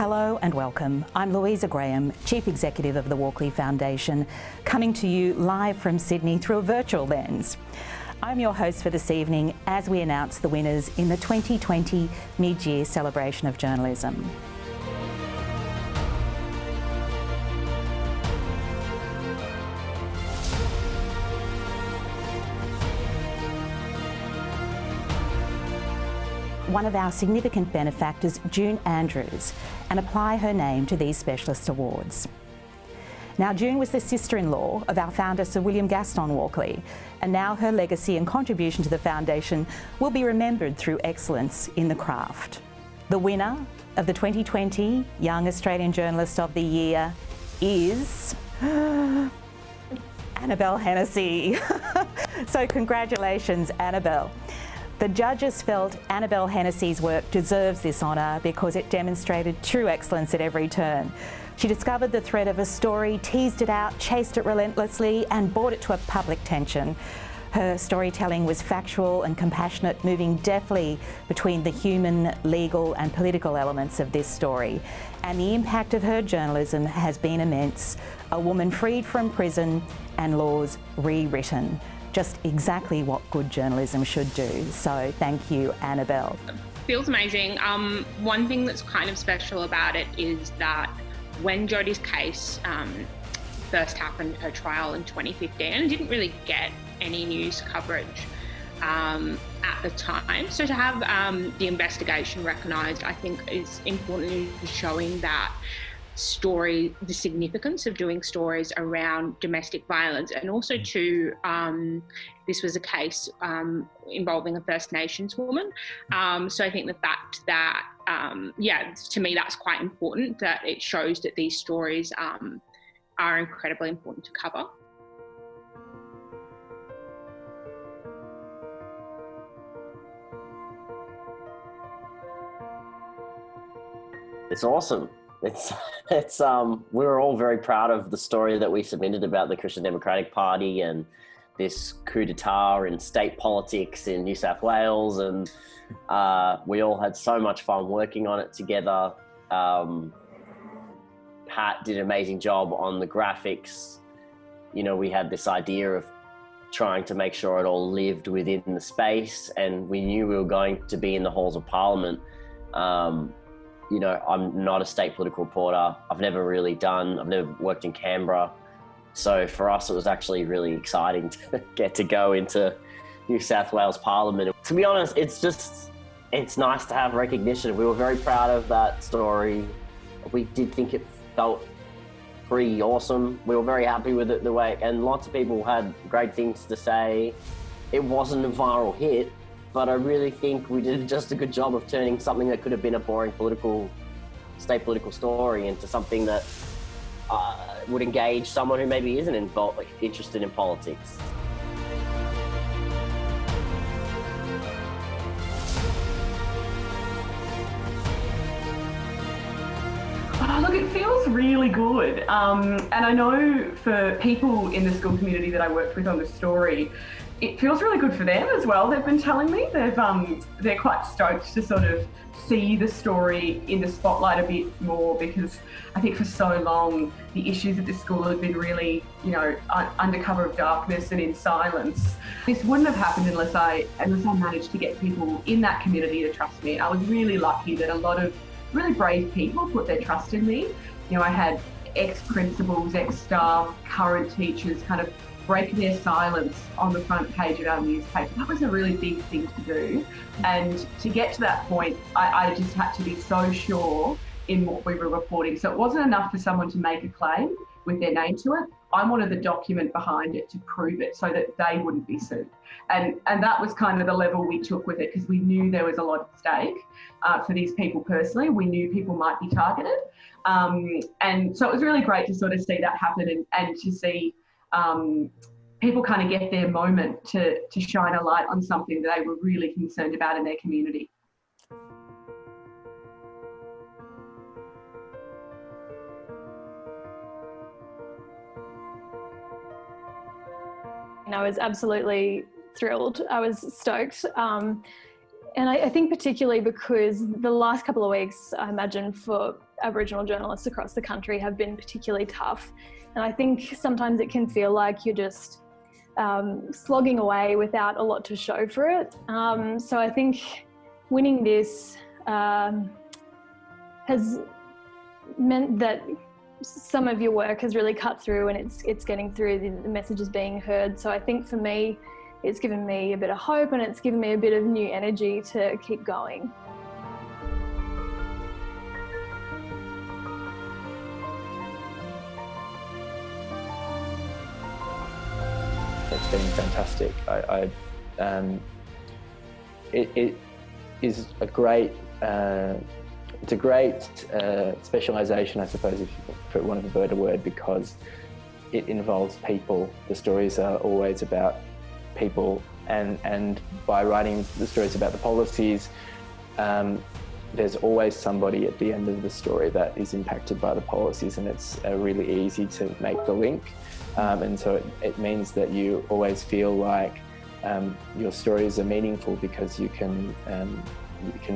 Hello and welcome. I'm Louisa Graham, Chief Executive of the Walkley Foundation, coming to you live from Sydney through a virtual lens. I'm your host for this evening as we announce the winners in the 2020 Mid-Year Celebration of Journalism. One of our significant benefactors, June Andrews, and apply her name to these specialist awards. Now, June was the sister-in-law of our founder, Sir William Gaston Walkley, and now her legacy and contribution to the foundation will be remembered through excellence in the craft. The winner of the 2020 Young Australian Journalist of the Year is Annabelle Hennessy. So congratulations, Annabelle. The judges felt Annabelle Hennessy's work deserves this honour because it demonstrated true excellence at every turn. She discovered the thread of a story, teased it out, chased it relentlessly and brought it to a public tension. Her storytelling was factual and compassionate, moving deftly between the human, legal and political elements of this story. And the impact of her journalism has been immense. A woman freed from prison and laws rewritten. Just exactly what good journalism should do. So thank you, Annabelle. Feels amazing. One thing that's kind of special about it is that when Jodie's case first happened, her trial in 2015, it didn't really get any news coverage at the time. So to have the investigation recognised, I think is important in showing that story, the significance of doing stories around domestic violence, and also to this was a case involving a First Nations woman. So I think the fact that to me that's quite important, that it shows that these stories are incredibly important to cover. It's awesome. We were all very proud of the story that we submitted about the Christian Democratic Party and this coup d'etat in state politics in New South Wales, and we all had so much fun working on it together. Pat did an amazing job on the graphics. You know, we had this idea of trying to make sure it all lived within the space, and we knew we were going to be in the halls of Parliament. You know, I'm not a state political reporter. I've never worked in Canberra. So for us, it was actually really exciting to get to go into New South Wales Parliament. To be honest, it's nice to have recognition. We were very proud of that story. We did think it felt pretty awesome. We were very happy with it and lots of people had great things to say. It wasn't a viral hit, but I really think we did just a good job of turning something that could have been a boring state political story into something that would engage someone who maybe isn't interested in politics. Oh, look, it feels really good. And I know for people in the school community that I worked with on the story, it feels really good for them as well. They've been telling me they're quite stoked to sort of see the story in the spotlight a bit more, because I think for so long the issues at this school have been really, under cover of darkness and in silence. This wouldn't have happened unless I managed to get people in that community to trust me. I was really lucky that a lot of really brave people put their trust in me. I had ex-principals, ex-staff, current teachers kind of break their silence on the front page of our newspaper. That was a really big thing to do. And to get to that point, I just had to be so sure in what we were reporting. So it wasn't enough for someone to make a claim with their name to it. I wanted the document behind it to prove it so that they wouldn't be sued. And that was kind of the level we took with it, because we knew there was a lot at stake for these people personally. We knew people might be targeted. And so it was really great to sort of see that happen and to see people kind of get their moment to shine a light on something that they were really concerned about in their community. And I was absolutely thrilled. I was stoked. And I think particularly because the last couple of weeks, I imagine for Aboriginal journalists across the country have been particularly tough. And I think sometimes it can feel like you're just slogging away without a lot to show for it. So I think winning this has meant that some of your work has really cut through, and it's getting through, the message is being heard. So I think for me, it's given me a bit of hope, and it's given me a bit of new energy to keep going. It's been fantastic. It is a great, it's a great specialisation, I suppose, if you for want of a better word, because it involves people. The stories are always about people, and by writing the stories about the policies, there's always somebody at the end of the story that is impacted by the policies, and it's really easy to make the link. And so it means that you always feel like your stories are meaningful, because you can,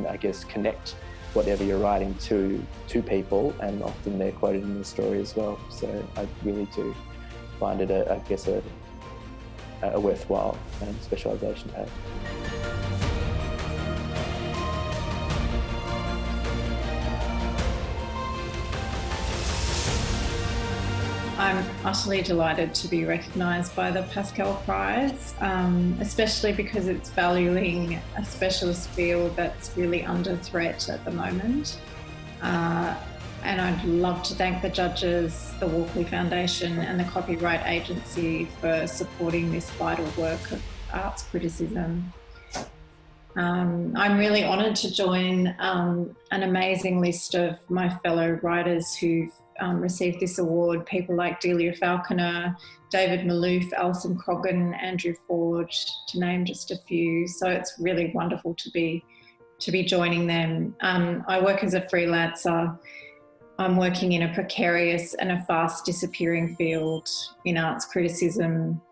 I guess, connect whatever you're writing to people, and often they're quoted in the story as well. So I really do find it, a worthwhile specialisation to have. I'm utterly delighted to be recognised by the Pascall Prize, especially because it's valuing a specialist field that's really under threat at the moment. And I'd love to thank the judges, the Walkley Foundation and the Copyright Agency for supporting this vital work of arts criticism. I'm really honoured to join an amazing list of my fellow writers who've received this award, people like Delia Falconer, David Malouf, Alison Croggan, Andrew Forge, to name just a few. So it's really wonderful to be joining them. I work as a freelancer. I'm working in a precarious and a fast disappearing field in arts criticism.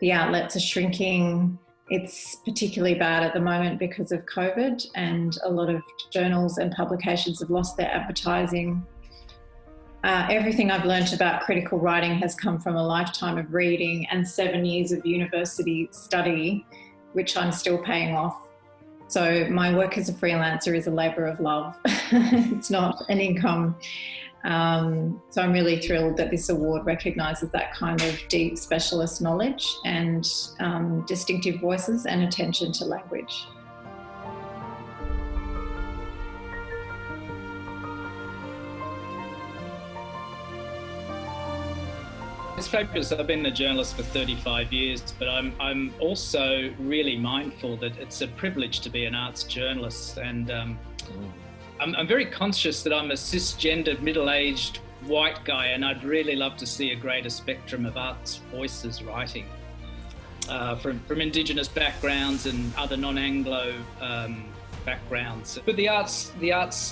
The outlets are shrinking. It's particularly bad at the moment because of COVID, and a lot of journals and publications have lost their advertising. Everything I've learnt about critical writing has come from a lifetime of reading and 7 years of university study, which I'm still paying off. So my work as a freelancer is a labour of love. It's not an income. So I'm really thrilled that this award recognises that kind of deep specialist knowledge and distinctive voices and attention to language. It's fabulous. I've been a journalist for 35 years, but I'm also really mindful that it's a privilege to be an arts journalist, and I'm very conscious that I'm a cisgendered, middle-aged white guy, and I'd really love to see a greater spectrum of arts voices writing from Indigenous backgrounds and other non-Anglo backgrounds. But the arts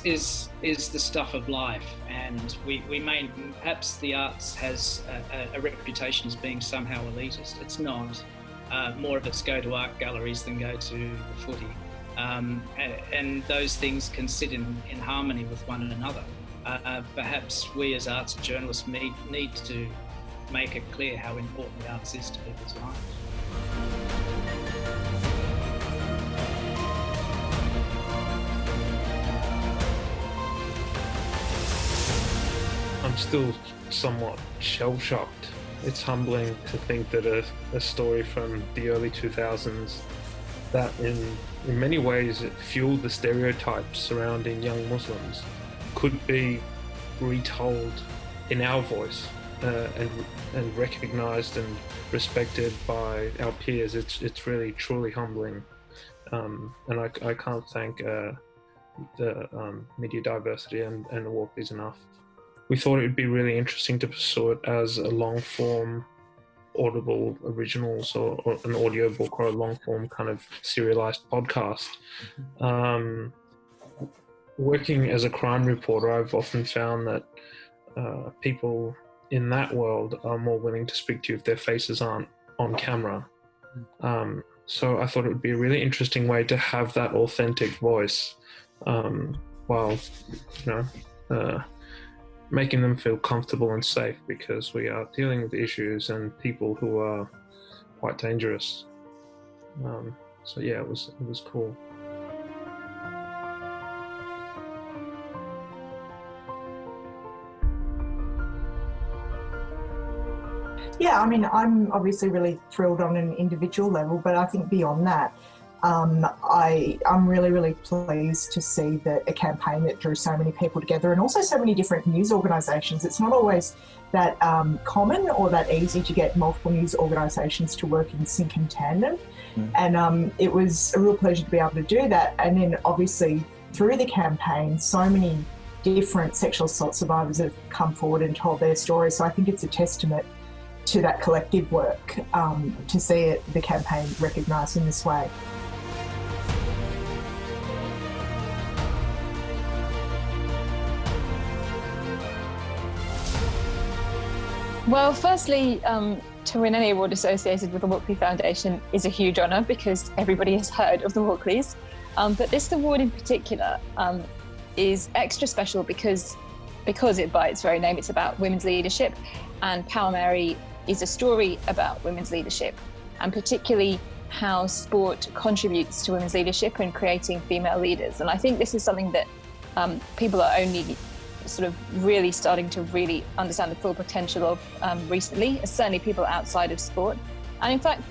is the stuff of life, and we may, perhaps the arts has a reputation as being somehow elitist. It's not. More of us go to art galleries than go to the footy, and those things can sit in harmony with one another. Perhaps we as arts journalists need to make it clear how important the arts is to people's lives. I'm still somewhat shell-shocked. It's humbling to think that a story from the early 2000s that in many ways it fueled the stereotypes surrounding young Muslims could be retold in our voice and recognised and respected by our peers. It's really truly humbling, and I can't thank the media diversity and the Walkleys enough. We thought it would be really interesting to pursue it as a long-form Audible originals or an audiobook or a long-form kind of serialized podcast. Working as a crime reporter, I've often found that people in that world are more willing to speak to you if their faces aren't on camera. So I thought it would be a really interesting way to have that authentic voice while, making them feel comfortable and safe, because we are dealing with issues and people who are quite dangerous. So yeah, it was cool. Yeah, I mean, I'm obviously really thrilled on an individual level, but I think beyond that, I'm really, really pleased to see a campaign that drew so many people together, and also so many different news organisations. It's not always that common or that easy to get multiple news organisations to work in sync and tandem. And it was a real pleasure to be able to do that. And then obviously through the campaign, so many different sexual assault survivors have come forward and told their stories. So I think it's a testament to that collective work to see the campaign recognised in this way. Well, firstly, to win any award associated with the Walkley Foundation is a huge honour, because everybody has heard of the Walkleys. But this award in particular is extra special because it, by its very name, it's about women's leadership, and Power Mary is a story about women's leadership, and particularly how sport contributes to women's leadership and creating female leaders. And I think this is something that people are only sort of really starting to really understand the full potential of recently, certainly people outside of sport. And in fact,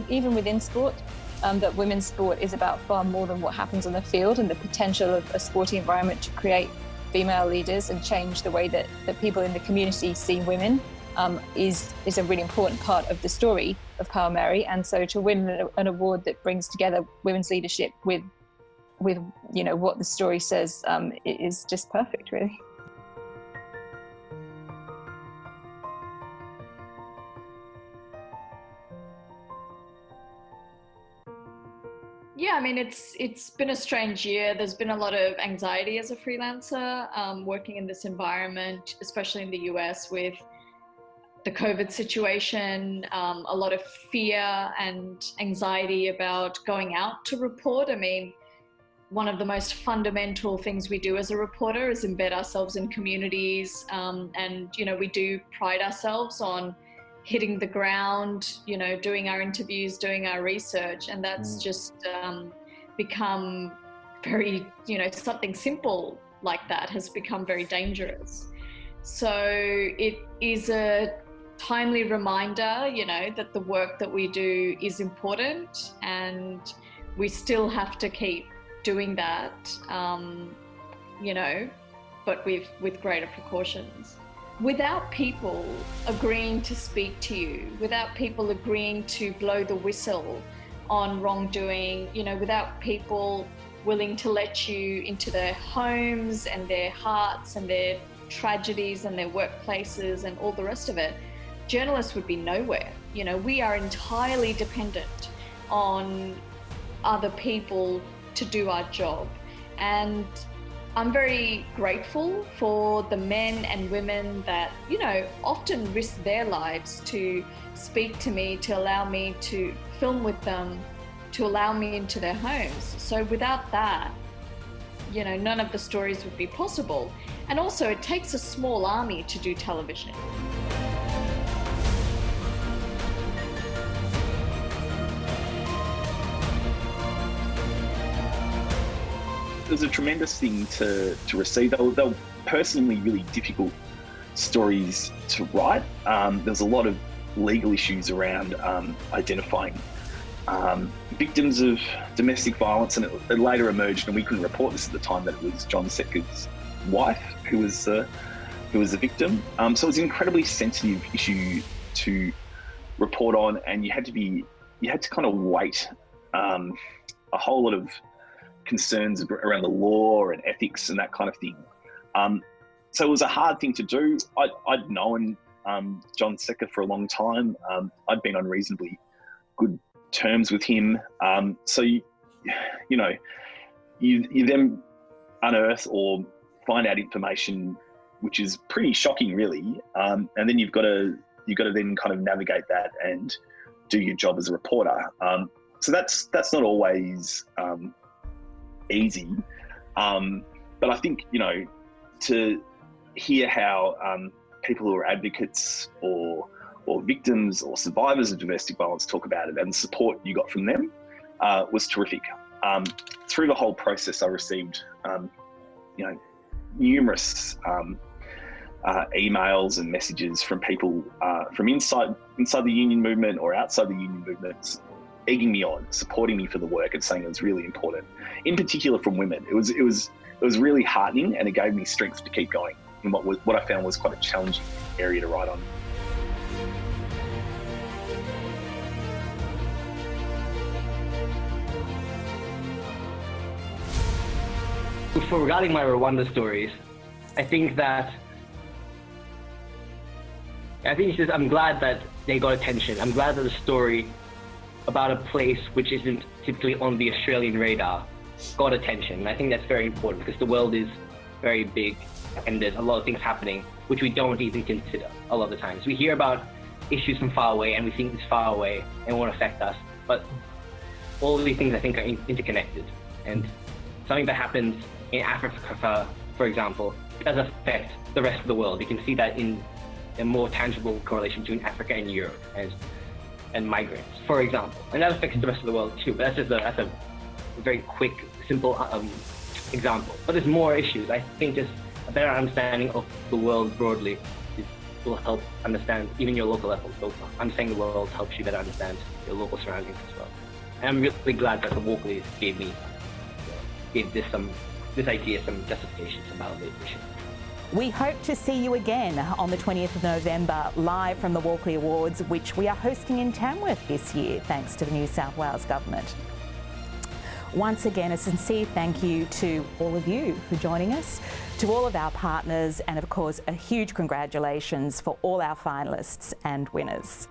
even within sport, that women's sport is about far more than what happens on the field, and the potential of a sporting environment to create female leaders and change the way that people in the community see women is a really important part of the story of Power Mary. And so to win an award that brings together women's leadership with you know what the story says, it is just perfect, really. Yeah, I mean, it's been a strange year. There's been a lot of anxiety as a freelancer working in this environment, especially in the US with the COVID situation, a lot of fear and anxiety about going out to report. I mean, one of the most fundamental things we do as a reporter is embed ourselves in communities. And, you know, we do pride ourselves on hitting the ground, you know, doing our interviews, doing our research. And that's just become very, you know, something simple like that has become very dangerous. So it is a timely reminder, you know, that the work that we do is important, and we still have to keep doing that, you know, but with greater precautions. Without people agreeing to speak to you, without people agreeing to blow the whistle on wrongdoing, you know, without people willing to let you into their homes and their hearts and their tragedies and their workplaces and all the rest of it, journalists would be nowhere. You know, we are entirely dependent on other people to do our job. And I'm very grateful for the men and women that, you know, often risk their lives to speak to me, to allow me to film with them, to allow me into their homes. So without that, you know, none of the stories would be possible. And also it takes a small army to do television. It was a tremendous thing to receive. They were personally really difficult stories to write. There's a lot of legal issues around identifying victims of domestic violence, and it later emerged, and we couldn't report this at the time, that it was John Setker's wife who was the victim. So it was an incredibly sensitive issue to report on, and you had to kind of weight a whole lot of concerns around the law and ethics and that kind of thing. So it was a hard thing to do. I'd known John Setker for a long time. I'd been on reasonably good terms with him. So you then unearth or find out information which is pretty shocking, really, and then you've got to then kind of navigate that and do your job as a reporter. So that's not always easy, but I think, you know, to hear how people who are advocates or victims or survivors of domestic violence talk about it, and the support you got from them was terrific. Through the whole process, I received, numerous emails and messages from people from inside the union movement or outside the union movement, egging me on, supporting me for the work, and saying it was really important. In particular, from women, it was really heartening, and it gave me strength to keep going in what I found was quite a challenging area to write on. Regarding my Rwanda stories, I think it's just, I'm glad that they got attention. I'm glad that the story about a place which isn't typically on the Australian radar got attention. And I think that's very important, because the world is very big and there's a lot of things happening which we don't even consider a lot of the times. We hear about issues from far away and we think it's far away and won't affect us, but all of these things I think are interconnected, and something that happens in Africa, for example, does affect the rest of the world. You can see that in a more tangible correlation between Africa and Europe and migrants, for example. And that affects the rest of the world too, but that's a very quick, simple example. But there's more issues. I think just a better understanding of the world broadly will help understand even your local level. So understanding the world helps you better understand your local surroundings as well. And I'm really glad that the Walkleys gave this idea some justification, some validation. We hope to see you again on the 20th of November, live from the Walkley Awards, which we are hosting in Tamworth this year, thanks to the New South Wales Government. Once again, a sincere thank you to all of you for joining us, to all of our partners, and of course, a huge congratulations for all our finalists and winners.